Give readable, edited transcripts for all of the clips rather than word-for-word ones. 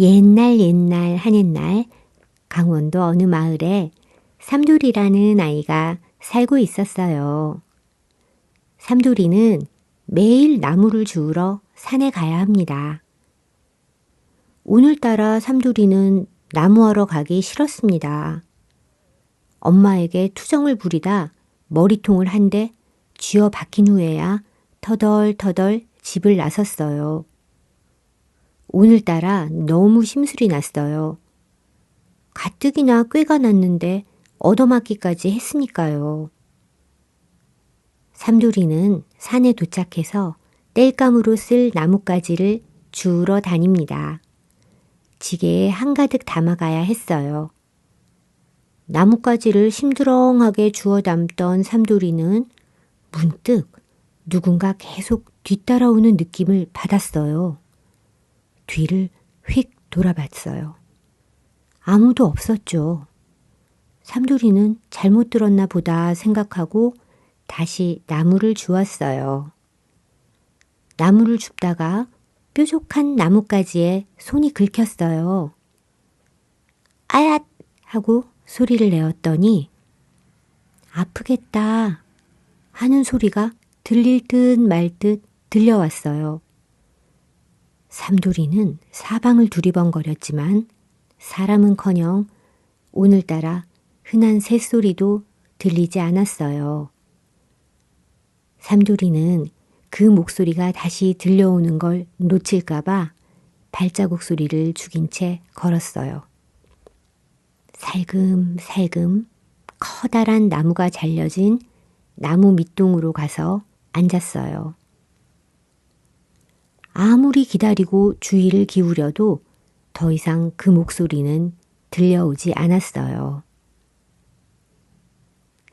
옛날 한옛날 강원도 어느 마을에 삼돌이라는 아이가 살고 있었어요. 삼돌이는 매일 나무를 주우러 산에 가야 합니다. 오늘따라 삼돌이는 나무하러 가기 싫었습니다. 엄마에게 투정을 부리다 머리통을 한 대 쥐어 박힌 후에야 터덜터덜 집을 나섰어요. 오늘따라 너무 심술이 났어요. 가뜩이나 꾀가 났는데 얻어맞기까지 했으니까요. 삼돌이는 산에 도착해서 땔감으로 쓸 나뭇가지를 주우러 다닙니다. 지게에 한가득 담아가야 했어요. 나뭇가지를 심드렁하게 주워 담던 삼돌이는 문득 누군가 계속 뒤따라오는 느낌을 받았어요. 뒤를 휙 돌아봤어요. 아무도 없었죠. 삼돌이는 잘못 들었나 보다 생각하고 다시 나무를 주웠어요. 나무를 줍다가 뾰족한 나뭇가지에 손이 긁혔어요. 아얏! 하고 소리를 내었더니 아프겠다 하는 소리가 들릴 듯 말 듯 들려왔어요. 삼돌이는 사방을 두리번거렸지만 사람은커녕 오늘따라 흔한 새소리도 들리지 않았어요. 삼돌이는 그 목소리가 다시 들려오는 걸 놓칠까봐 발자국 소리를 죽인 채 걸었어요. 살금살금 커다란 나무가 잘려진 나무 밑동으로 가서 앉았어요. 아무리 기다리고 주의를 기울여도 더 이상 그 목소리는 들려오지 않았어요.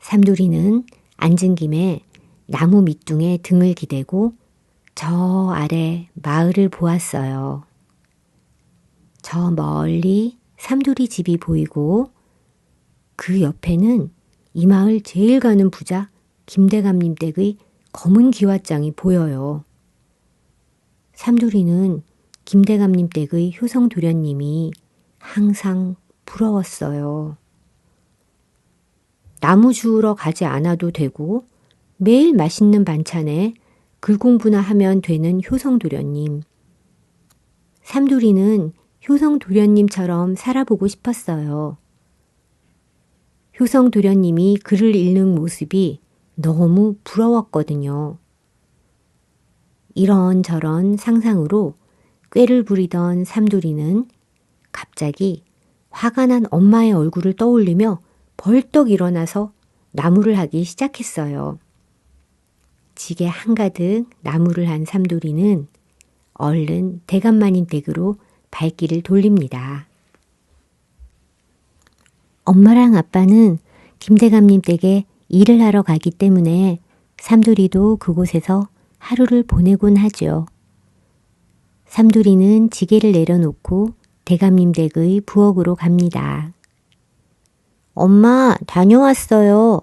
삼돌이는 앉은 김에 나무 밑둥에 등을 기대고 저 아래 마을을 보았어요. 저 멀리 삼돌이 집이 보이고 그 옆에는 이 마을 제일 가는 부자 김대감님 댁의 검은 기와장이 보여요. 삼돌이는 김대감님 댁의 효성도련님이 항상 부러웠어요. 나무 주우러 가지 않아도 되고 매일 맛있는 반찬에 글 공부나 하면 되는 효성도련님. 삼돌이는 효성도련님처럼 살아보고 싶었어요. 효성도련님이 글을 읽는 모습이 너무 부러웠거든요. 이런저런 상상으로 꾀를 부리던 삼돌이는 갑자기 화가 난 엄마의 얼굴을 떠올리며 벌떡 일어나서 나무를 하기 시작했어요. 지게 한가득 나무를 한 삼돌이는 얼른 대감마님 댁으로 발길을 돌립니다. 엄마랑 아빠는 김대감님 댁에 일을 하러 가기 때문에 삼돌이도 그곳에서 하루를 보내곤 하죠. 삼돌이는 지게를 내려놓고 대감님 댁의 부엌으로 갑니다. 엄마, 다녀왔어요.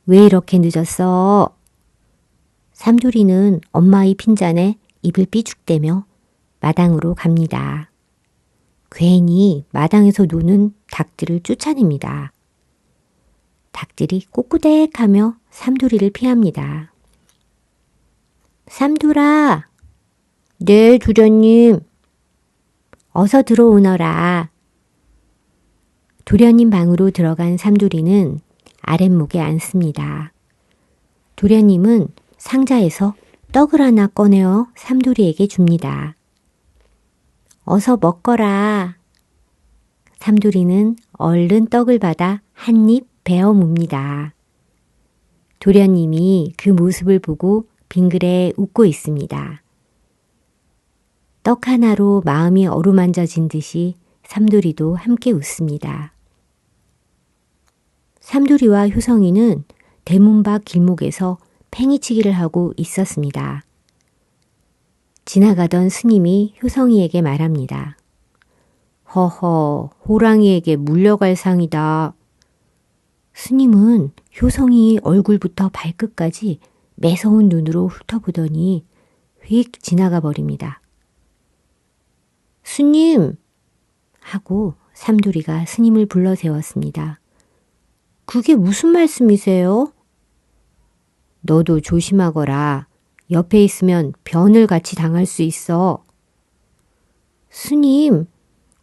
왜 이렇게 늦었어? 삼돌이는 엄마의 핀잔에 입을 삐죽대며 마당으로 갑니다. 괜히 마당에서 노는 닭들을 쫓아냅니다. 닭들이 꼬꾸댁하며 삼돌이를 피합니다. 삼돌아! 네, 도련님. 어서 들어오너라. 도련님 방으로 들어간 삼돌이는 아랫목에 앉습니다. 도련님은 상자에서 떡을 하나 꺼내어 삼돌이에게 줍니다. 어서 먹거라. 삼돌이는 얼른 떡을 받아 한 입 베어 뭅니다. 도련님이 그 모습을 보고 빙그레 웃고 있습니다. 떡 하나로 마음이 어루만져진 듯이 삼돌이도 함께 웃습니다. 삼돌이와 효성이는 대문 밖 길목에서 팽이치기를 하고 있었습니다. 지나가던 스님이 효성이에게 말합니다. 허허, 호랑이에게 물려갈 상이다. 스님은 효성이 얼굴부터 발끝까지 매서운 눈으로 훑어보더니 휙 지나가 버립니다. 스님! 하고 삼돌이가 스님을 불러 세웠습니다. 그게 무슨 말씀이세요? 너도 조심하거라. 옆에 있으면 변을 같이 당할 수 있어. 스님,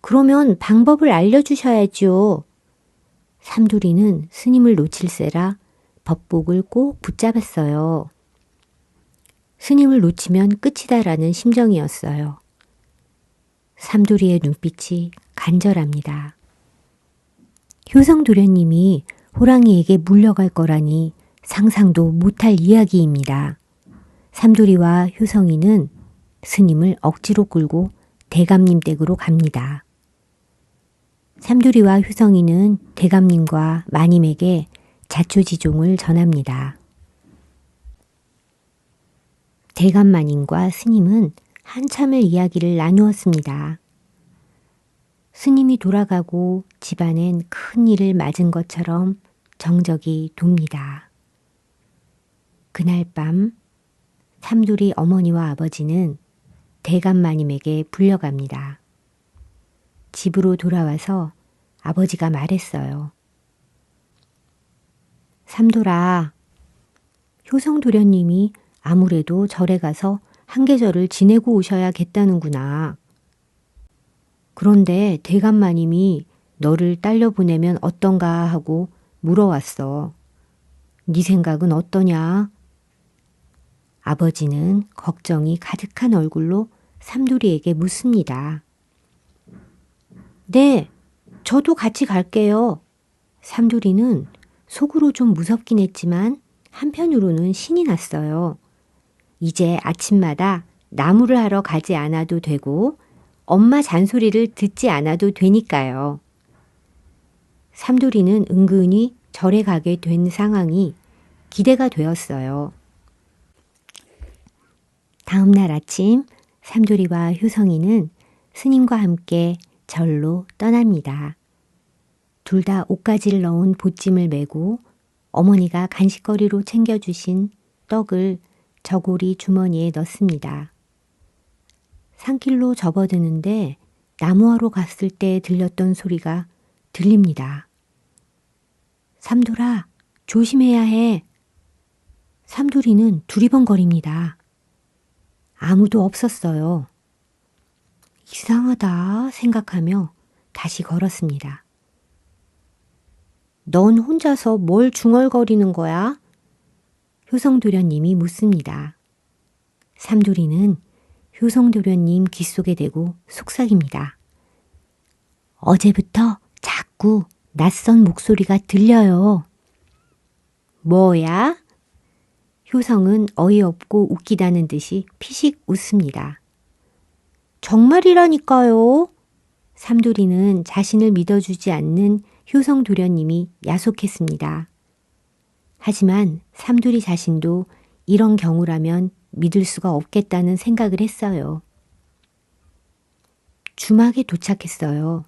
그러면 방법을 알려주셔야죠. 삼돌이는 스님을 놓칠세라 법복을 꼭 붙잡았어요. 스님을 놓치면 끝이다라는 심정이었어요. 삼돌이의 눈빛이 간절합니다. 효성도련님이 호랑이에게 물려갈 거라니 상상도 못할 이야기입니다. 삼돌이와 효성이는 스님을 억지로 끌고 대감님 댁으로 갑니다. 삼돌이와 효성이는 대감님과 마님에게 자초지종을 전합니다. 대감 마님과 스님은 한참을 이야기를 나누었습니다. 스님이 돌아가고 집안엔 큰 일을 맞은 것처럼 정적이 돕니다. 그날 밤 삼돌이 어머니와 아버지는 대감 마님에게 불려갑니다. 집으로 돌아와서 아버지가 말했어요. 삼돌아, 효성도련님이 아무래도 절에 가서 한계절을 지내고 오셔야겠다는구나. 그런데 대감마님이 너를 딸려 보내면 어떤가 하고 물어왔어. 네 생각은 어떠냐? 아버지는 걱정이 가득한 얼굴로 삼돌이에게 묻습니다. 네, 저도 같이 갈게요. 삼돌이는 속으로 좀 무섭긴 했지만 한편으로는 신이 났어요. 이제 아침마다 나무를 하러 가지 않아도 되고 엄마 잔소리를 듣지 않아도 되니까요. 삼돌이는 은근히 절에 가게 된 상황이 기대가 되었어요. 다음 날 아침 삼돌이와 효성이는 스님과 함께 절로 떠납니다. 둘 다 옷가지를 넣은 보찜을 메고 어머니가 간식거리로 챙겨주신 떡을 저고리 주머니에 넣습니다. 산길로 접어드는데 나무하러 갔을 때 들렸던 소리가 들립니다. 삼돌아, 조심해야 해. 삼돌이는 두리번거립니다. 아무도 없었어요. 이상하다 생각하며 다시 걸었습니다. 넌 혼자서 뭘 중얼거리는 거야? 효성도련님이 묻습니다. 삼돌이는 효성도련님 귓속에 대고 속삭입니다. 어제부터 자꾸 낯선 목소리가 들려요. 뭐야? 효성은 어이없고 웃기다는 듯이 피식 웃습니다. 정말이라니까요. 삼돌이는 자신을 믿어주지 않는 효성도련님이 야속했습니다. 하지만 삼돌이 자신도 이런 경우라면 믿을 수가 없겠다는 생각을 했어요. 주막에 도착했어요.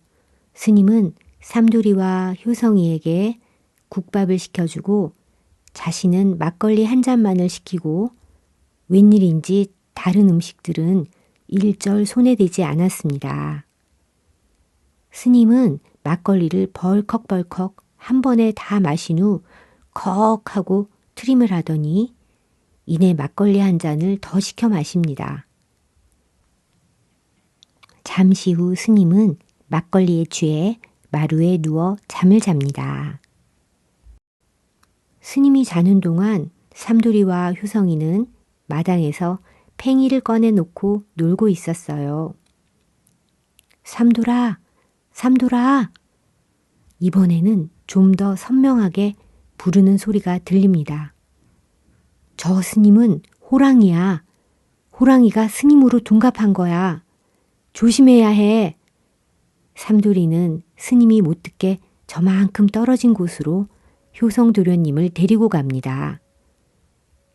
스님은 삼돌이와 효성이에게 국밥을 시켜주고 자신은 막걸리 한 잔만을 시키고 웬일인지 다른 음식들은 일절 손에 대지 않았습니다. 스님은 막걸리를 벌컥벌컥 한 번에 다 마신 후 컥 하고 트림을 하더니 이내 막걸리 한 잔을 더 시켜 마십니다. 잠시 후 스님은 막걸리에 취해 마루에 누워 잠을 잡니다. 스님이 자는 동안 삼돌이와 효성이는 마당에서 팽이를 꺼내놓고 놀고 있었어요. 삼돌아, 삼돌아. 이번에는 좀 더 선명하게 부르는 소리가 들립니다. 저 스님은 호랑이야. 호랑이가 스님으로 둔갑한 거야. 조심해야 해. 삼돌이는 스님이 못 듣게 저만큼 떨어진 곳으로 효성도련님을 데리고 갑니다.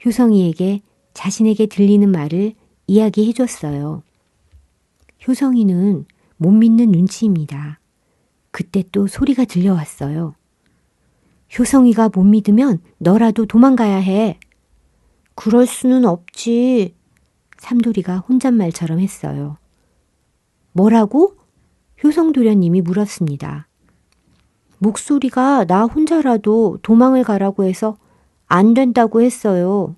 효성이에게 자신에게 들리는 말을 이야기해 줬어요. 효성이는 못 믿는 눈치입니다. 그때 또 소리가 들려왔어요. 효성이가 못 믿으면 너라도 도망가야 해. 그럴 수는 없지. 삼돌이가 혼잣말처럼 했어요. 뭐라고? 효성도련님이 물었습니다. 목소리가 나 혼자라도 도망을 가라고 해서 안 된다고 했어요.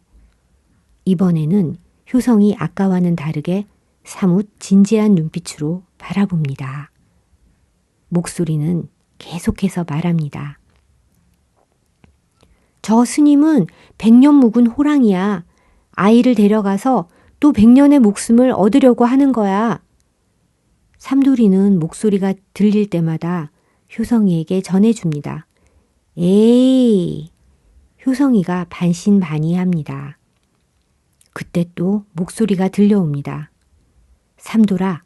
이번에는 효성이 아까와는 다르게 사뭇 진지한 눈빛으로 바라봅니다. 목소리는 계속해서 말합니다. 저 스님은 100년 묵은 호랑이야. 아이를 데려가서 또 100년의 목숨을 얻으려고 하는 거야. 삼돌이는 목소리가 들릴 때마다 효성이에게 전해줍니다. 에이, 효성이가 반신반의합니다. 그때 또 목소리가 들려옵니다. 삼돌아,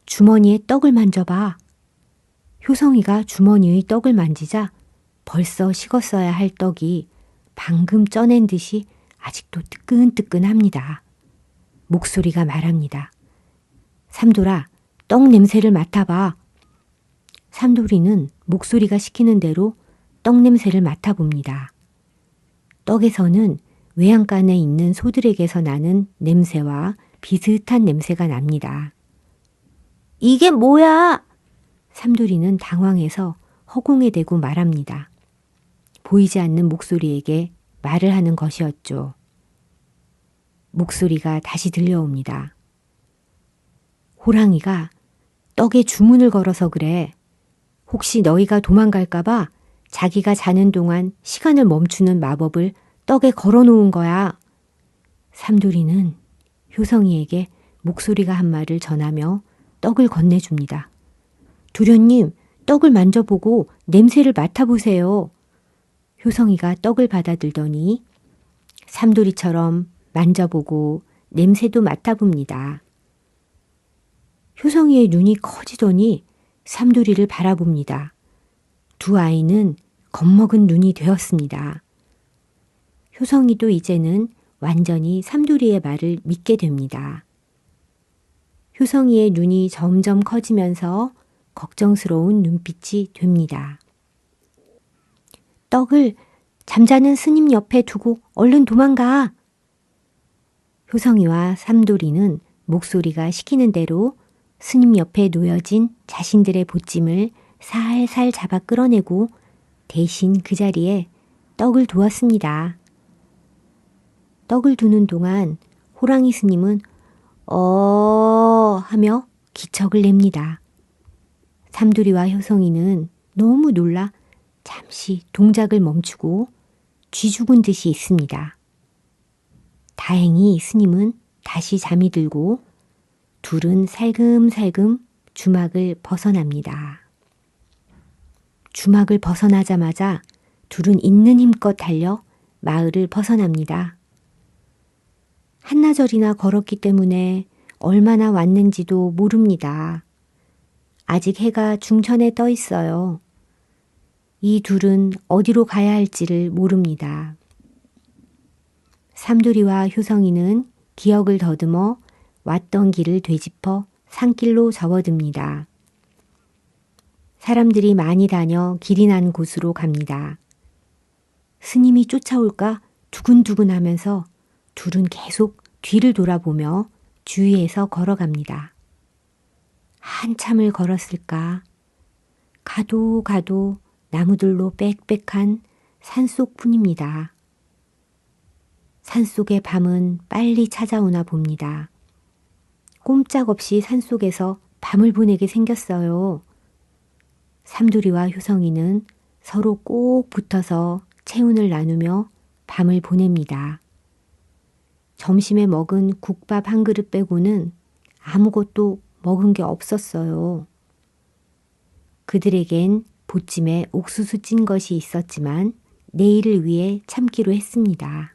주머니에 떡을 만져봐. 효성이가 주머니의 떡을 만지자 벌써 식었어야 할 떡이 방금 쪄낸 듯이 아직도 뜨끈뜨끈합니다. 목소리가 말합니다. 삼돌아, 떡 냄새를 맡아봐. 삼돌이는 목소리가 시키는 대로 떡 냄새를 맡아봅니다. 떡에서는 외양간에 있는 소들에게서 나는 냄새와 비슷한 냄새가 납니다. 이게 뭐야? 삼돌이는 당황해서 허공에 대고 말합니다. 보이지 않는 목소리에게 말을 하는 것이었죠. 목소리가 다시 들려옵니다. 호랑이가 떡에 주문을 걸어서 그래. 혹시 너희가 도망갈까봐 자기가 자는 동안 시간을 멈추는 마법을 떡에 걸어놓은 거야. 삼돌이는 효성이에게 목소리가 한 말을 전하며 떡을 건네줍니다. 도련님, 떡을 만져보고 냄새를 맡아보세요. 효성이가 떡을 받아들더니 삼돌이처럼 만져보고 냄새도 맡아봅니다. 효성이의 눈이 커지더니 삼돌이를 바라봅니다. 두 아이는 겁먹은 눈이 되었습니다. 효성이도 이제는 완전히 삼돌이의 말을 믿게 됩니다. 효성이의 눈이 점점 커지면서 걱정스러운 눈빛이 됩니다. 떡을 잠자는 스님 옆에 두고 얼른 도망가. 효성이와 삼돌이는 목소리가 시키는 대로 스님 옆에 놓여진 자신들의 보찜을 살살 잡아 끌어내고 대신 그 자리에 떡을 두었습니다. 떡을 두는 동안 호랑이 스님은 하며 기척을 냅니다. 삼돌이와 효성이는 너무 놀라 잠시 동작을 멈추고 쥐 죽은 듯이 있습니다. 다행히 스님은 다시 잠이 들고 둘은 살금살금 주막을 벗어납니다. 주막을 벗어나자마자 둘은 있는 힘껏 달려 마을을 벗어납니다. 한나절이나 걸었기 때문에 얼마나 왔는지도 모릅니다. 아직 해가 중천에 떠 있어요. 이 둘은 어디로 가야 할지를 모릅니다. 삼돌이와 효성이는 기억을 더듬어 왔던 길을 되짚어 산길로 접어듭니다. 사람들이 많이 다녀 길이 난 곳으로 갑니다. 스님이 쫓아올까 두근두근 하면서 둘은 계속 뒤를 돌아보며 주위에서 걸어갑니다. 한참을 걸었을까? 가도 나무들로 빽빽한 산속뿐입니다. 산속의 밤은 빨리 찾아오나 봅니다. 꼼짝없이 산속에서 밤을 보내게 생겼어요. 삼돌이와 효성이는 서로 꼭 붙어서 체운을 나누며 밤을 보냅니다. 점심에 먹은 국밥 한 그릇 빼고는 아무것도 먹은 게 없었어요. 그들에겐 보찜에 옥수수 찐 것이 있었지만 내일을 위해 참기로 했습니다.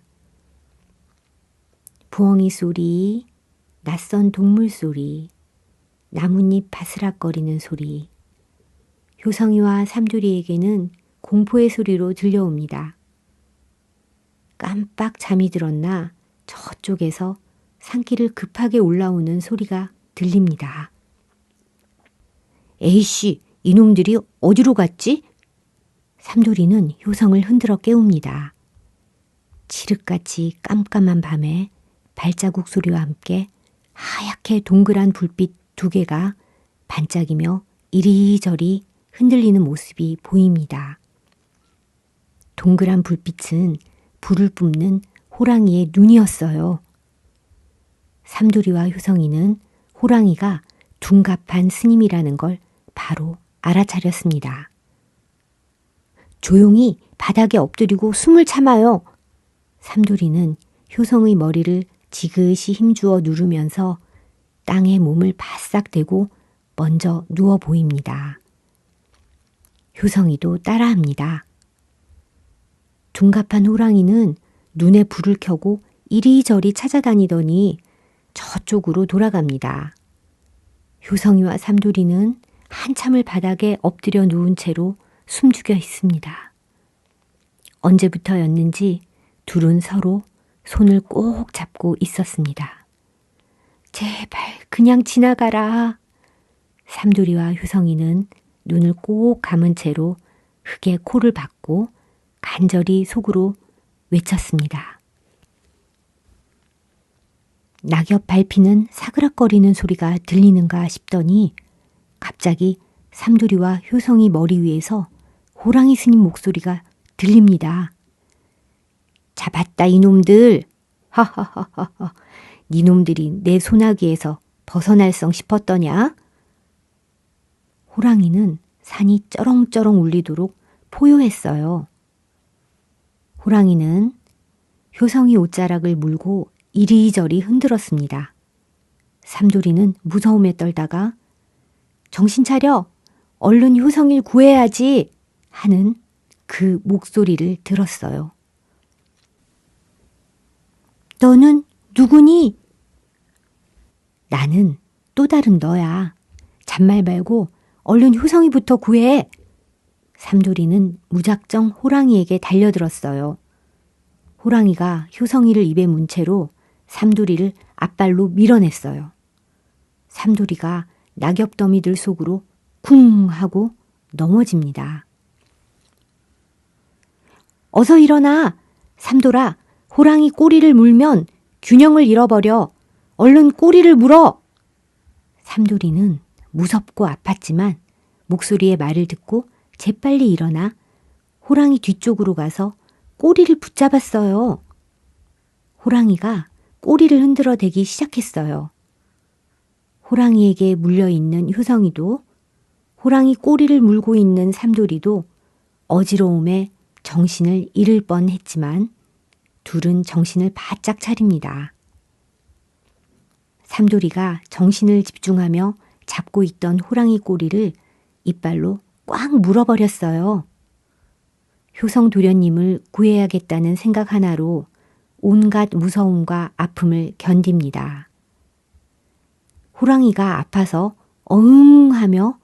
부엉이 소리, 낯선 동물 소리, 나뭇잎 바스락거리는 소리, 효성이와 삼돌이에게는 공포의 소리로 들려옵니다. 깜빡 잠이 들었나 저쪽에서 산길을 급하게 올라오는 소리가 들립니다. 에이씨, 이놈들이 어디로 갔지? 삼돌이는 효성을 흔들어 깨웁니다. 칠흑같이 깜깜한 밤에 발자국 소리와 함께 하얗게 동그란 불빛 두 개가 반짝이며 이리저리 흔들리는 모습이 보입니다. 동그란 불빛은 불을 뿜는 호랑이의 눈이었어요. 삼두리와 효성이는 호랑이가 둔갑한 스님이라는 걸 바로 알아차렸습니다. 조용히 바닥에 엎드리고 숨을 참아요. 삼두리는 효성의 머리를 지그시 힘주어 누르면서 땅에 몸을 바싹 대고 먼저 누워 보입니다. 효성이도 따라합니다. 둔갑한 호랑이는 눈에 불을 켜고 이리저리 찾아다니더니 저쪽으로 돌아갑니다. 효성이와 삼두리는 한참을 바닥에 엎드려 누운 채로 숨죽여 있습니다. 언제부터였는지 둘은 서로 손을 꼭 잡고 있었습니다. 제발 그냥 지나가라. 삼두리와 효성이는 눈을 꼭 감은 채로 흙에 코를 박고 간절히 속으로 외쳤습니다. 낙엽 밟히는 사그락거리는 소리가 들리는가 싶더니 갑자기 삼두리와 효성이 머리 위에서 호랑이 스님 목소리가 들립니다. 잡았다 이놈들. 하하하하하. 니놈들이 내 소나기에서 벗어날성 싶었더냐? 호랑이는 산이 쩌렁쩌렁 울리도록 포효했어요. 호랑이는 효성이 옷자락을 물고 이리저리 흔들었습니다. 삼두리는 무서움에 떨다가 정신 차려! 얼른 효성이를 구해야지! 하는 그 목소리를 들었어요. 너는 누구니? 나는 또 다른 너야. 잔말 말고 얼른 효성이부터 구해. 삼두리는 무작정 호랑이에게 달려들었어요. 호랑이가 효성이를 입에 문 채로 삼두리를 앞발로 밀어냈어요. 삼두리가 낙엽더미들 속으로 쿵 하고 넘어집니다. 어서 일어나! 삼돌아, 호랑이 꼬리를 물면 균형을 잃어버려. 얼른 꼬리를 물어! 삼두리는 무섭고 아팠지만 목소리의 말을 듣고 재빨리 일어나 호랑이 뒤쪽으로 가서 꼬리를 붙잡았어요. 호랑이가 꼬리를 흔들어 대기 시작했어요. 호랑이에게 물려있는 효성이도 호랑이 꼬리를 물고 있는 삼두리도 어지러움에 정신을 잃을 뻔했지만 둘은 정신을 바짝 차립니다. 삼두리가 정신을 집중하며 잡고 있던 호랑이 꼬리를 이빨로 꽉 물어버렸어요. 효성 도련님을 구해야겠다는 생각 하나로 온갖 무서움과 아픔을 견딥니다. 호랑이가 아파서 어흥 하며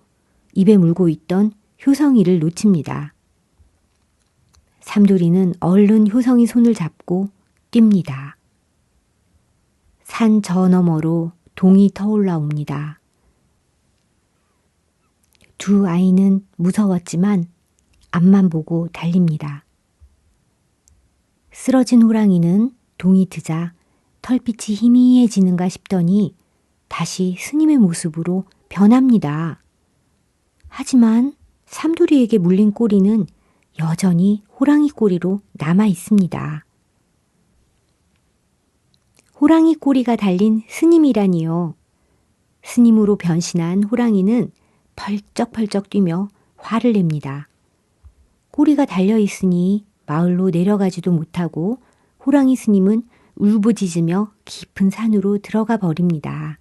입에 물고 있던 효성이를 놓칩니다. 삼두리는 얼른 효성이 손을 잡고 뜁니다. 산 저 너머로 동이 터올라옵니다. 두 아이는 무서웠지만 앞만 보고 달립니다. 쓰러진 호랑이는 동이 트자 털빛이 희미해지는가 싶더니 다시 스님의 모습으로 변합니다. 하지만 삼두리에게 물린 꼬리는 여전히 호랑이 꼬리로 남아 있습니다. 호랑이 꼬리가 달린 스님이라니요. 스님으로 변신한 호랑이는 펄쩍펄쩍 뛰며 화를 냅니다. 꼬리가 달려있으니 마을로 내려가지도 못하고 호랑이 스님은 울부짖으며 깊은 산으로 들어가 버립니다.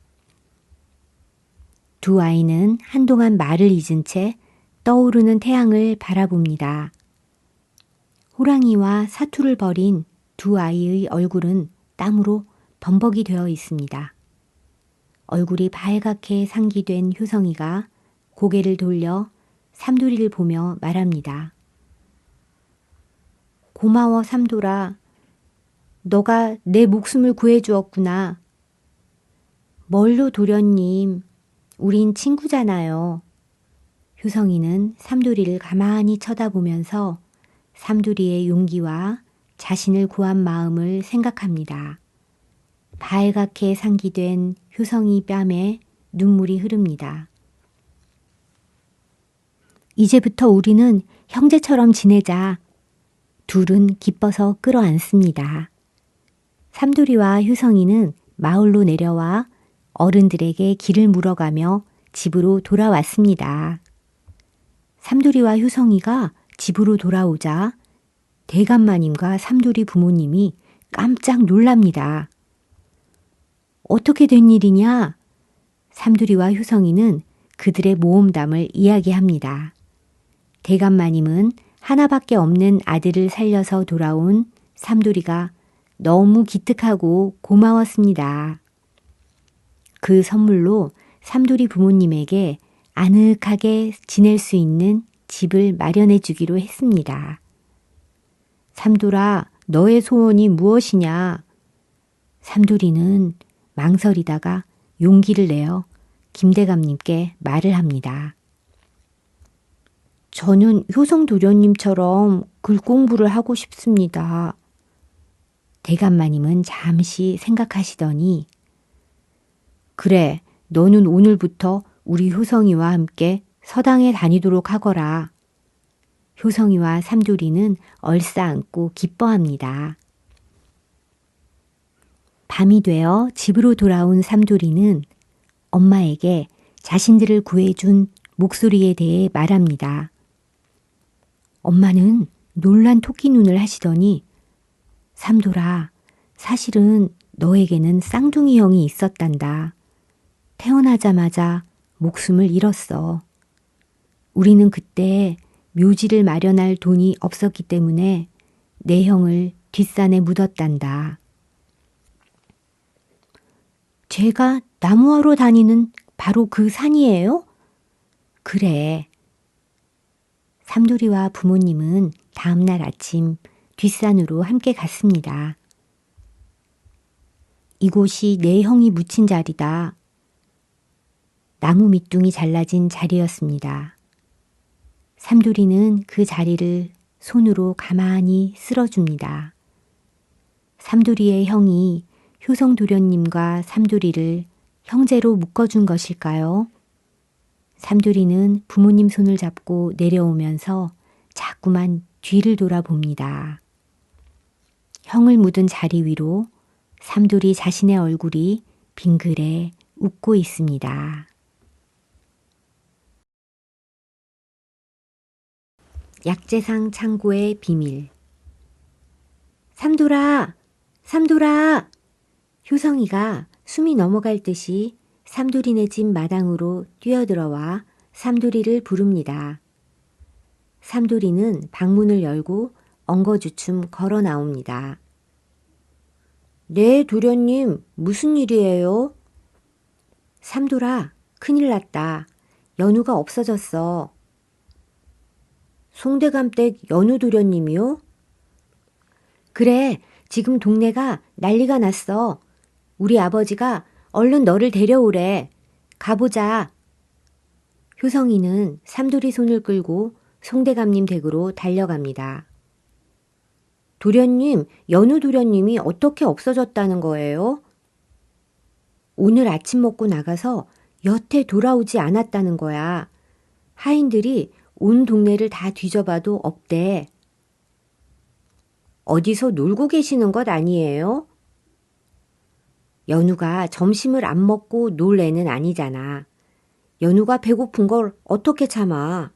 두 아이는 한동안 말을 잊은 채 떠오르는 태양을 바라봅니다. 호랑이와 사투를 벌인 두 아이의 얼굴은 땀으로 범벅이 되어 있습니다. 얼굴이 발갛게 상기된 효성이가 고개를 돌려 삼두리를 보며 말합니다. 고마워 삼돌아. 너가 내 목숨을 구해주었구나. 뭘로 도련님, 우린 친구잖아요. 효성이는 삼두리를 가만히 쳐다보면서 삼두리의 용기와 자신을 구한 마음을 생각합니다. 발갛게 상기된 효성이 뺨에 눈물이 흐릅니다. 이제부터 우리는 형제처럼 지내자. 둘은 기뻐서 끌어안습니다. 삼돌이와 효성이는 마을로 내려와 어른들에게 길을 물어가며 집으로 돌아왔습니다. 삼돌이와 효성이가 집으로 돌아오자 대감마님과 삼돌이 부모님이 깜짝 놀랍니다. 어떻게 된 일이냐? 삼돌이와 효성이는 그들의 모험담을 이야기합니다. 대감마님은 하나밖에 없는 아들을 살려서 돌아온 삼돌이가 너무 기특하고 고마웠습니다. 그 선물로 삼돌이 부모님에게 아늑하게 지낼 수 있는 집을 마련해 주기로 했습니다. 삼돌아, 너의 소원이 무엇이냐? 삼돌이는 망설이다가 용기를 내어 김대감님께 말을 합니다. 저는 효성도련님처럼 글 공부를 하고 싶습니다. 대감마님은 잠시 생각하시더니 그래, 너는 오늘부터 우리 효성이와 함께 서당에 다니도록 하거라. 효성이와 삼돌이는 얼싸안고 기뻐합니다. 밤이 되어 집으로 돌아온 삼돌이는 엄마에게 자신들을 구해준 목소리에 대해 말합니다. 엄마는 놀란 토끼 눈을 하시더니 삼돌아, 사실은 너에게는 쌍둥이 형이 있었단다. 태어나자마자 목숨을 잃었어. 우리는 그때 묘지를 마련할 돈이 없었기 때문에 내 형을 뒷산에 묻었단다. 제가 나무하러 다니는 바로 그 산이에요? 그래. 삼돌이와 부모님은 다음날 아침 뒷산으로 함께 갔습니다. 이곳이 내 형이 묻힌 자리다. 나무 밑둥이 잘라진 자리였습니다. 삼돌이는 그 자리를 손으로 가만히 쓸어줍니다. 삼돌이의 형이 효성도련님과 삼돌이를 형제로 묶어준 것일까요? 삼돌이는 부모님 손을 잡고 내려오면서 자꾸만 뒤를 돌아봅니다. 형을 묻은 자리 위로 삼돌이 자신의 얼굴이 빙그레 웃고 있습니다. 약재상 창고의 비밀. 삼돌아! 삼돌아! 효성이가 숨이 넘어갈 듯이 삼돌이네 집 마당으로 뛰어들어와 삼돌이를 부릅니다. 삼돌이는 방문을 열고 엉거주춤 걸어 나옵니다. 네, 도련님, 무슨 일이에요? 삼돌아, 큰일 났다. 연우가 없어졌어. 송대감댁 연우 도련님이요? 그래, 지금 동네가 난리가 났어. 우리 아버지가 얼른 너를 데려오래. 가보자. 효성이는 삼돌이 손을 끌고 송대감님 댁으로 달려갑니다. 도련님, 연우 도련님이 어떻게 없어졌다는 거예요? 오늘 아침 먹고 나가서 여태 돌아오지 않았다는 거야. 하인들이 온 동네를 다 뒤져봐도 없대. 어디서 놀고 계시는 것 아니에요? 연우가 점심을 안 먹고 놀 애는 아니잖아. 연우가 배고픈 걸 어떻게 참아?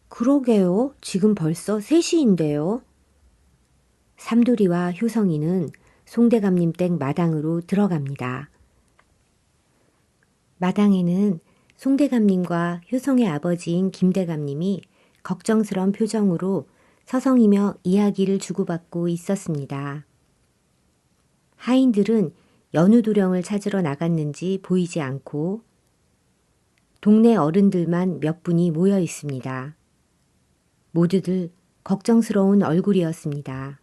그러게요. 지금 벌써 3시인데요. 삼돌이와 효성이는 송대감님 댁 마당으로 들어갑니다. 마당에는 송대감님과 효성의 아버지인 김대감님이 걱정스러운 표정으로 서성이며 이야기를 주고받고 있었습니다. 하인들은 연우 도령을 찾으러 나갔는지 보이지 않고 동네 어른들만 몇 분이 모여 있습니다. 모두들 걱정스러운 얼굴이었습니다.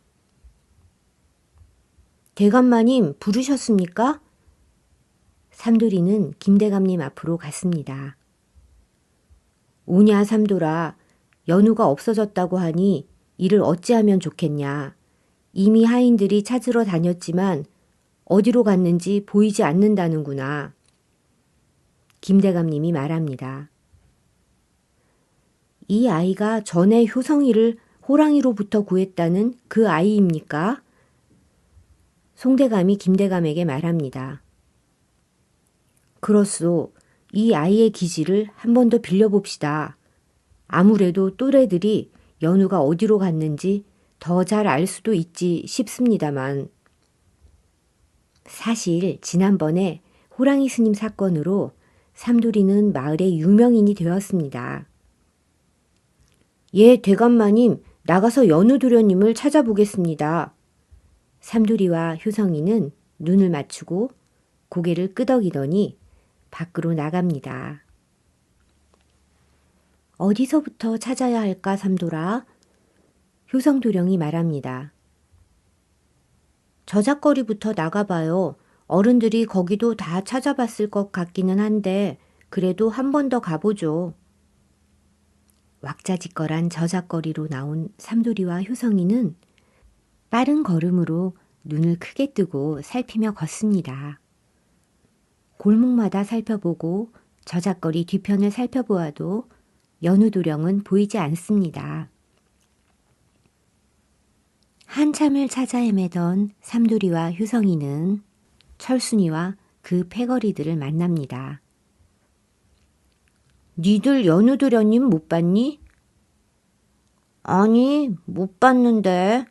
대감마님 부르셨습니까? 삼돌이는 김대감님 앞으로 갔습니다. 오냐 삼돌아, 연우가 없어졌다고 하니 이를 어찌하면 좋겠냐. 이미 하인들이 찾으러 다녔지만 어디로 갔는지 보이지 않는다는구나. 김대감님이 말합니다. 이 아이가 전에 효성이를 호랑이로부터 구했다는 그 아이입니까? 송대감이 김대감에게 말합니다. 그렇소. 이 아이의 기지를 한 번 더 빌려봅시다. 아무래도 또래들이 연우가 어디로 갔는지 더 잘 알 수도 있지 싶습니다만. 사실 지난번에 호랑이 스님 사건으로 삼두리는 마을의 유명인이 되었습니다. 예, 대감마님, 나가서 연우도련님을 찾아보겠습니다. 삼두리와 효성이는 눈을 맞추고 고개를 끄덕이더니 밖으로 나갑니다. 어디서부터 찾아야 할까, 삼돌아? 효성도령이 말합니다. 저작거리부터 나가봐요. 어른들이 거기도 다 찾아봤을 것 같기는 한데 그래도 한 번 더 가보죠. 왁자지껄한 저작거리로 나온 삼돌이와 효성이는 빠른 걸음으로 눈을 크게 뜨고 살피며 걷습니다. 골목마다 살펴보고 저작거리 뒤편을 살펴보아도 연우도령은 보이지 않습니다. 한참을 찾아 헤매던 삼돌이와 효성이는 철순이와 그 패거리들을 만납니다. 니들 연우도련님 못 봤니? 아니, 못 봤는데.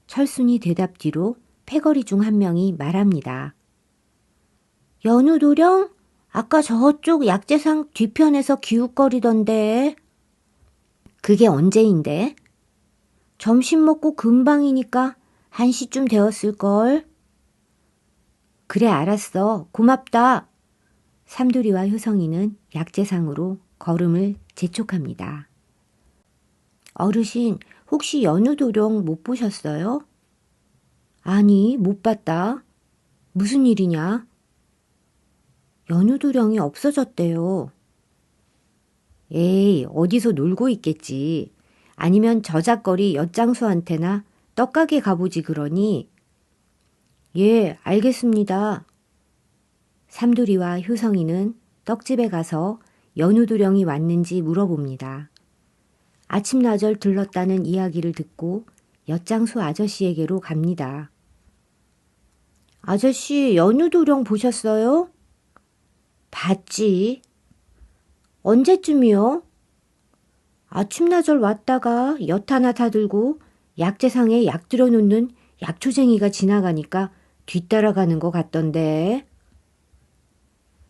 철순이 대답 뒤로 패거리 중 한 명이 말합니다. 연우도령? 아까 저쪽 약재상 뒤편에서 기웃거리던데. 그게 언제인데? 점심 먹고 금방이니까 1시쯤 되었을걸. 그래, 알았어. 고맙다. 삼두리와 효성이는 약재상으로 걸음을 재촉합니다. 어르신, 혹시 연우도령 못 보셨어요? 아니, 못 봤다. 무슨 일이냐? 연우도령이 없어졌대요. 에이, 어디서 놀고 있겠지. 아니면 저작거리 엿장수한테나 떡가게 가보지 그러니. 예, 알겠습니다. 삼두리와 효성이는 떡집에 가서 연우도령이 왔는지 물어봅니다. 아침나절 들렀다는 이야기를 듣고 엿장수 아저씨에게로 갑니다. 아저씨, 연우도령 보셨어요? 봤지. 언제쯤이요? 아침나절 왔다가 엿 하나 다 들고 약재상에 약 들여놓는 약초쟁이가 지나가니까 뒤따라가는 것 같던데.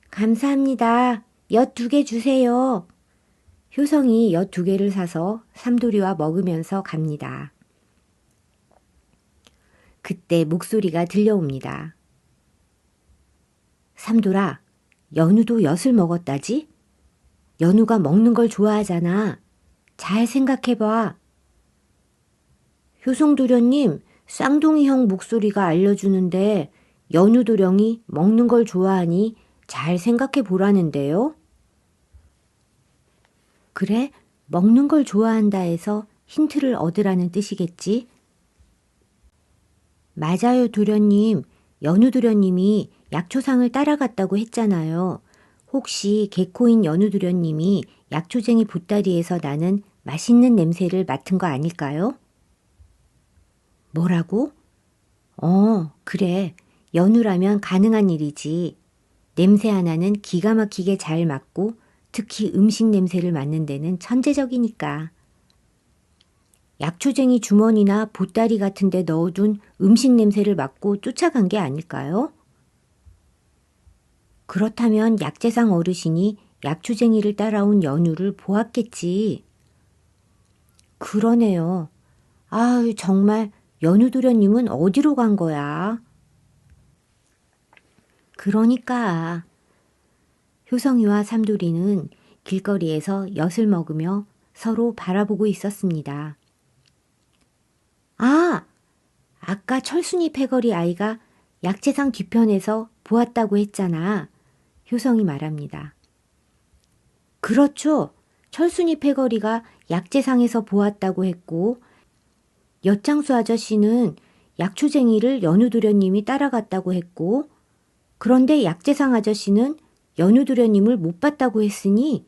감사합니다. 엿 2개 주세요. 효성이 엿 2개를 사서 삼돌이와 먹으면서 갑니다. 그때 목소리가 들려옵니다. 삼돌아, 연우도 엿을 먹었다지? 연우가 먹는 걸 좋아하잖아. 잘 생각해봐. 효성도련님, 쌍둥이 형 목소리가 알려주는데 연우도령이 먹는 걸 좋아하니 잘 생각해 보라는데요. 그래? 먹는 걸 좋아한다 해서 힌트를 얻으라는 뜻이겠지? 맞아요, 도련님. 연우도련님이 약초상을 따라갔다고 했잖아요. 혹시 개코인 연우도련님이 약초쟁이 보따리에서 나는 맛있는 냄새를 맡은 거 아닐까요? 뭐라고? 그래. 연우라면 가능한 일이지. 냄새 하나는 기가 막히게 잘 맡고 특히 음식 냄새를 맡는 데는 천재적이니까. 약초쟁이 주머니나 보따리 같은 데 넣어둔 음식 냄새를 맡고 쫓아간 게 아닐까요? 그렇다면 약재상 어르신이 약초쟁이를 따라온 연우를 보았겠지. 그러네요. 아유, 정말 연우도련님은 어디로 간 거야? 그러니까 효성이와 삼돌이는 길거리에서 엿을 먹으며 서로 바라보고 있었습니다. 아! 아까 철순이 패거리 아이가 약재상 뒤편에서 보았다고 했잖아. 효성이 말합니다. 그렇죠. 철순이 패거리가 약재상에서 보았다고 했고 엿장수 아저씨는 약초쟁이를 연우도련님이 따라갔다고 했고 그런데 약재상 아저씨는 연우도련님을 못 봤다고 했으니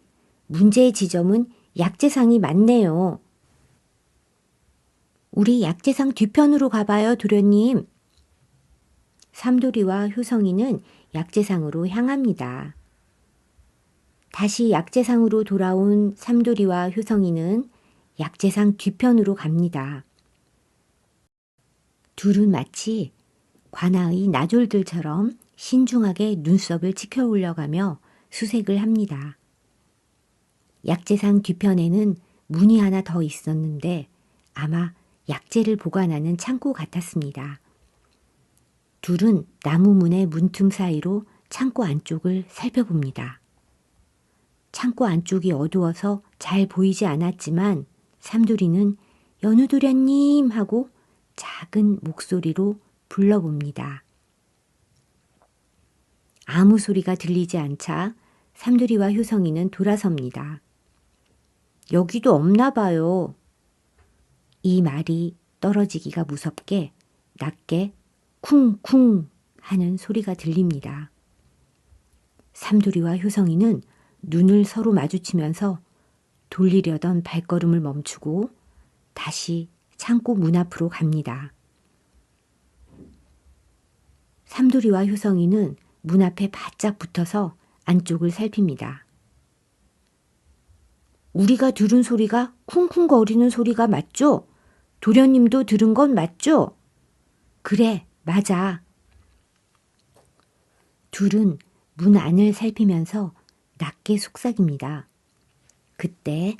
문제의 지점은 약재상이 많네요. 우리 약재상 뒤편으로 가봐요, 도련님. 삼돌이와 효성이는 약재상으로 향합니다. 다시 약재상으로 돌아온 삼돌이와 효성이는 약재상 뒤편으로 갑니다. 둘은 마치 관아의 나졸들처럼 신중하게 눈썹을 치켜 올려가며 수색을 합니다. 약재상 뒤편에는 문이 하나 더 있었는데 아마 약재를 보관하는 창고 같았습니다. 둘은 나무 문의 문틈 사이로 창고 안쪽을 살펴봅니다. 창고 안쪽이 어두워서 잘 보이지 않았지만 삼돌이는 연우도련님 하고 작은 목소리로 불러봅니다. 아무 소리가 들리지 않자 삼돌이와 효성이는 돌아섭니다. 여기도 없나 봐요. 이 말이 떨어지기가 무섭게 낮게 쿵쿵 하는 소리가 들립니다. 삼돌이와 효성이는 눈을 서로 마주치면서 돌리려던 발걸음을 멈추고 다시 창고 문 앞으로 갑니다. 삼돌이와 효성이는 문 앞에 바짝 붙어서 안쪽을 살핍니다. 우리가 들은 소리가 쿵쿵거리는 소리가 맞죠? 도련님도 들은 건 맞죠? 그래, 맞아. 둘은 문 안을 살피면서 낮게 속삭입니다. 그때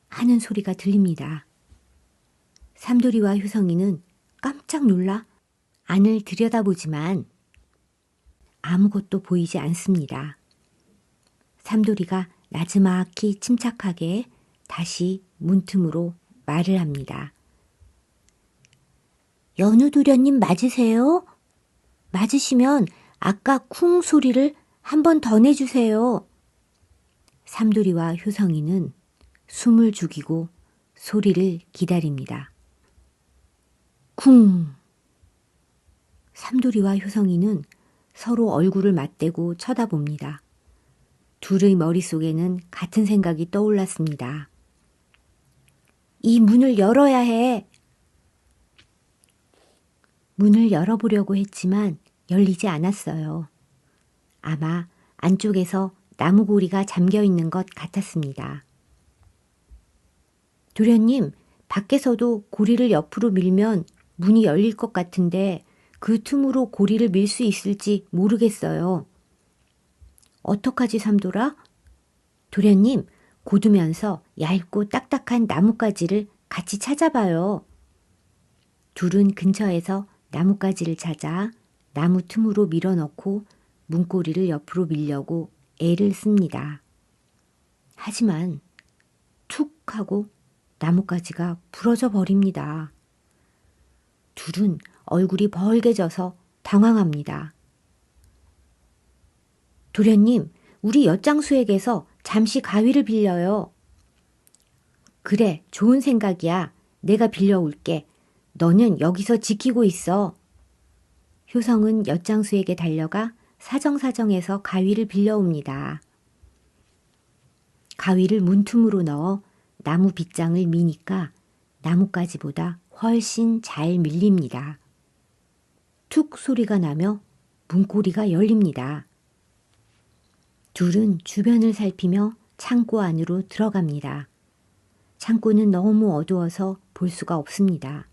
하는 소리가 들립니다. 삼돌이와 효성이는 깜짝 놀라 안을 들여다보지만 아무것도 보이지 않습니다. 삼돌이가 나지막히 침착하게 다시 문틈으로 말을 합니다. 연우도련님 맞으세요? 맞으시면 아까 쿵 소리를 한 번 더 내주세요. 삼돌이와 효성이는 숨을 죽이고 소리를 기다립니다. 쿵! 삼돌이와 효성이는 서로 얼굴을 맞대고 쳐다봅니다. 둘의 머릿속에는 같은 생각이 떠올랐습니다. 이 문을 열어야 해. 문을 열어보려고 했지만 열리지 않았어요. 아마 안쪽에서 나무고리가 잠겨 있는 것 같았습니다. 도련님, 밖에서도 고리를 옆으로 밀면 문이 열릴 것 같은데 그 틈으로 고리를 밀 수 있을지 모르겠어요. 어떡하지, 삼돌아? 도련님, 고두면서 얇고 딱딱한 나뭇가지를 같이 찾아봐요. 둘은 근처에서 나뭇가지를 찾아 나무 틈으로 밀어넣고 문고리를 옆으로 밀려고 애를 씁니다. 하지만 툭 하고 나뭇가지가 부러져 버립니다. 둘은 얼굴이 벌개져서 당황합니다. 도련님, 우리 엿장수에게서 잠시 가위를 빌려요. 그래, 좋은 생각이야. 내가 빌려올게. 너는 여기서 지키고 있어. 효성은 엿장수에게 달려가 사정사정해서 가위를 빌려옵니다. 가위를 문틈으로 넣어 나무 빗장을 미니까 나뭇가지보다 훨씬 잘 밀립니다. 툭 소리가 나며 문고리가 열립니다. 둘은 주변을 살피며 창고 안으로 들어갑니다. 창고는 너무 어두워서 볼 수가 없습니다.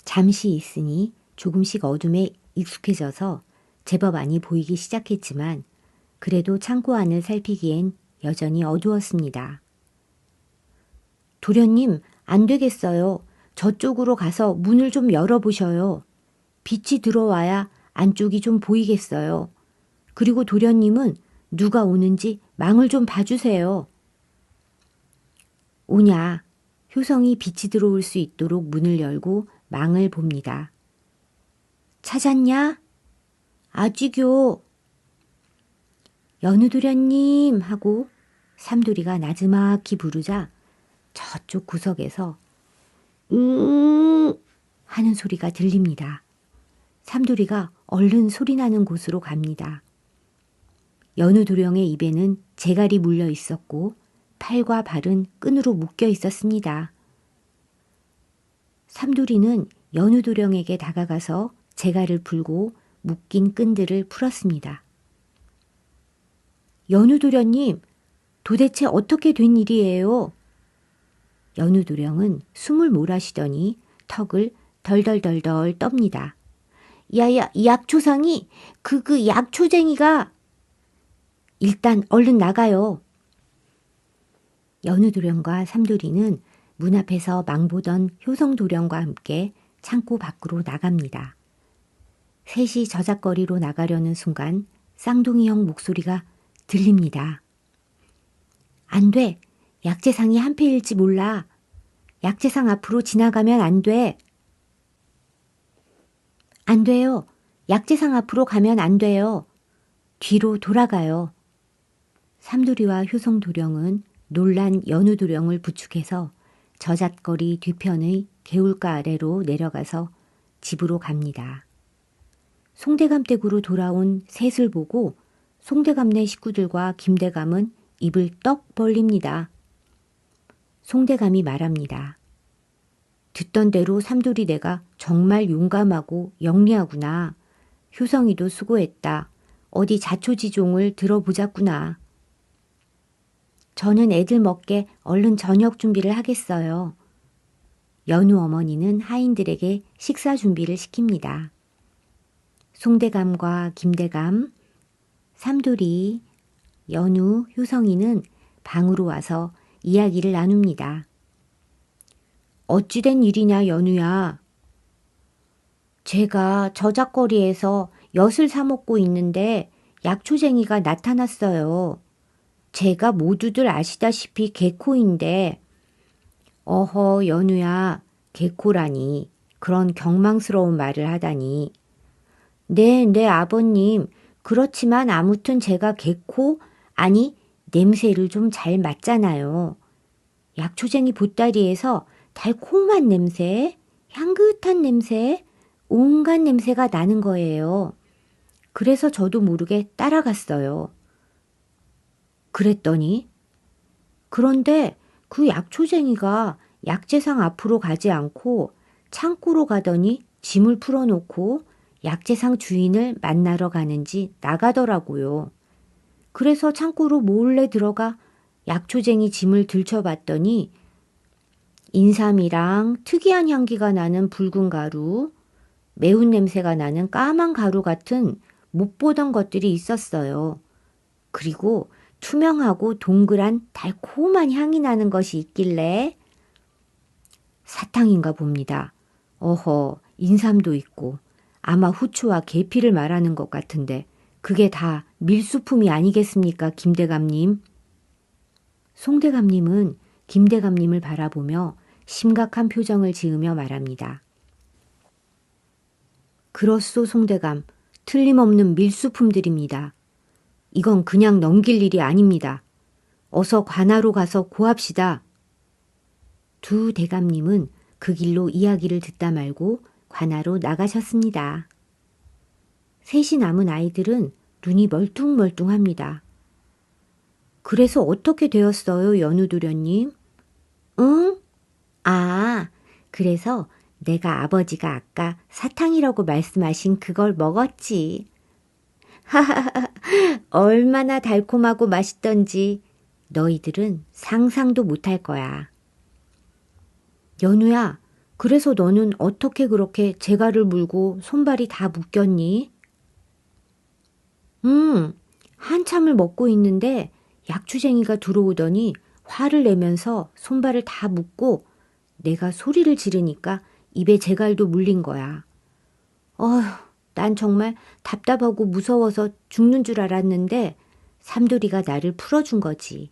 잠시 있으니 조금씩 어둠에 익숙해져서 제법 많이 보이기 시작했지만 그래도 창고 안을 살피기엔 여전히 어두웠습니다. 도련님, 안 되겠어요. 저쪽으로 가서 문을 좀 열어보셔요. 빛이 들어와야 안쪽이 좀 보이겠어요. 그리고 도련님은 누가 오는지 망을 좀 봐주세요. 오냐, 효성이 빛이 들어올 수 있도록 문을 열고 망을 봅니다. 찾았냐? 아직요. 연우도련님 하고 삼돌이가 나지막히 부르자 저쪽 구석에서 하는 소리가 들립니다. 삼돌이가 얼른 소리나는 곳으로 갑니다. 연우도령의 입에는 재갈이 물려 있었고 팔과 발은 끈으로 묶여 있었습니다. 삼돌이는 연우도령에게 다가가서 재갈을 풀고 묶인 끈들을 풀었습니다. 연우도련님, 도대체 어떻게 된 일이에요? 연우도령은 숨을 몰아쉬더니 턱을 덜덜덜덜 떱니다. 약초상이 그 약초쟁이가 일단 얼른 나가요. 연우도령과 삼돌이는 문 앞에서 망보던 효성도령과 함께 창고 밖으로 나갑니다. 셋이 저작거리로 나가려는 순간 쌍둥이 형 목소리가 들립니다. 안 돼. 약재상이 한패일지 몰라. 약재상 앞으로 지나가면 안 돼. 안 돼요. 약재상 앞으로 가면 안 돼요. 뒤로 돌아가요. 삼돌이와 효성도령은 놀란 연우도령을 부축해서 저잣거리 뒤편의 개울가 아래로 내려가서 집으로 갑니다. 송대감 댁으로 돌아온 셋을 보고 송대감네 식구들과 김대감은 입을 떡 벌립니다. 송대감이 말합니다. 듣던 대로 삼돌이 내가 정말 용감하고 영리하구나. 효성이도 수고했다. 어디 자초지종을 들어보자꾸나. 저는 애들 먹게 얼른 저녁 준비를 하겠어요. 연우 어머니는 하인들에게 식사 준비를 시킵니다. 송대감과 김대감, 삼돌이, 연우, 효성이는 방으로 와서 이야기를 나눕니다. 어찌된 일이냐, 연우야. 제가 저작거리에서 엿을 사 먹고 있는데 약초쟁이가 나타났어요. 제가 모두들 아시다시피 개코인데, 어허, 연우야, 개코라니. 그런 경망스러운 말을 하다니. 네, 아버님. 그렇지만 아무튼 제가 개코, 아니, 냄새를 좀 잘 맡잖아요. 약초쟁이 보따리에서 달콤한 냄새, 향긋한 냄새, 온갖 냄새가 나는 거예요. 그래서 저도 모르게 따라갔어요. 그랬더니, 그런데 그 약초쟁이가 약재상 앞으로 가지 않고 창고로 가더니 짐을 풀어놓고 약재상 주인을 만나러 가는지 나가더라고요. 그래서 창고로 몰래 들어가 약초쟁이 짐을 들춰봤더니 인삼이랑 특이한 향기가 나는 붉은 가루, 매운 냄새가 나는 까만 가루 같은 못 보던 것들이 있었어요. 그리고 투명하고 동그란 달콤한 향이 나는 것이 있길래 사탕인가 봅니다. 어허, 인삼도 있고 아마 후추와 계피를 말하는 것 같은데 그게 다 밀수품이 아니겠습니까, 김대감님? 송대감님은 김대감님을 바라보며 심각한 표정을 지으며 말합니다. 그렇소, 송대감. 틀림없는 밀수품들입니다. 이건 그냥 넘길 일이 아닙니다. 어서 관하로 가서 고합시다. 두 대감님은 그 길로 이야기를 듣다 말고 관하로 나가셨습니다. 셋이 남은 아이들은 눈이 멀뚱멀뚱합니다. 그래서 어떻게 되었어요, 연우도련님? 응? 아, 그래서 내가 아버지가 아까 사탕이라고 말씀하신 그걸 먹었지. 하하하, 얼마나 달콤하고 맛있던지 너희들은 상상도 못할 거야. 연우야, 그래서 너는 어떻게 그렇게 재갈을 물고 손발이 다 묶였니? 한참을 먹고 있는데 약초쟁이가 들어오더니 화를 내면서 손발을 다 묶고 내가 소리를 지르니까 입에 재갈도 물린 거야. 어휴, 난 정말 답답하고 무서워서 죽는 줄 알았는데 삼돌이가 나를 풀어준 거지.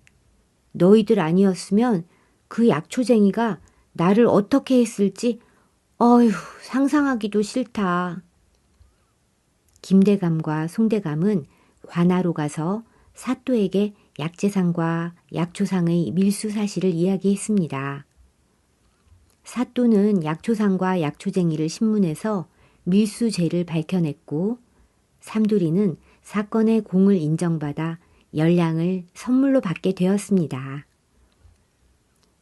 너희들 아니었으면 그 약초쟁이가 나를 어떻게 했을지 어휴, 상상하기도 싫다. 김대감과 송대감은 관하로 가서 사또에게 약재상과 약초상의 밀수 사실을 이야기했습니다. 사또는 약초상과 약초쟁이를 신문해서 밀수죄를 밝혀냈고 삼돌이는 사건의 공을 인정받아 열량을 선물로 받게 되었습니다.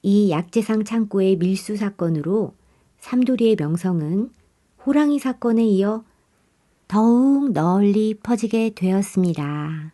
이 약재상 창고의 밀수 사건으로 삼돌이의 명성은 호랑이 사건에 이어 더욱 널리 퍼지게 되었습니다.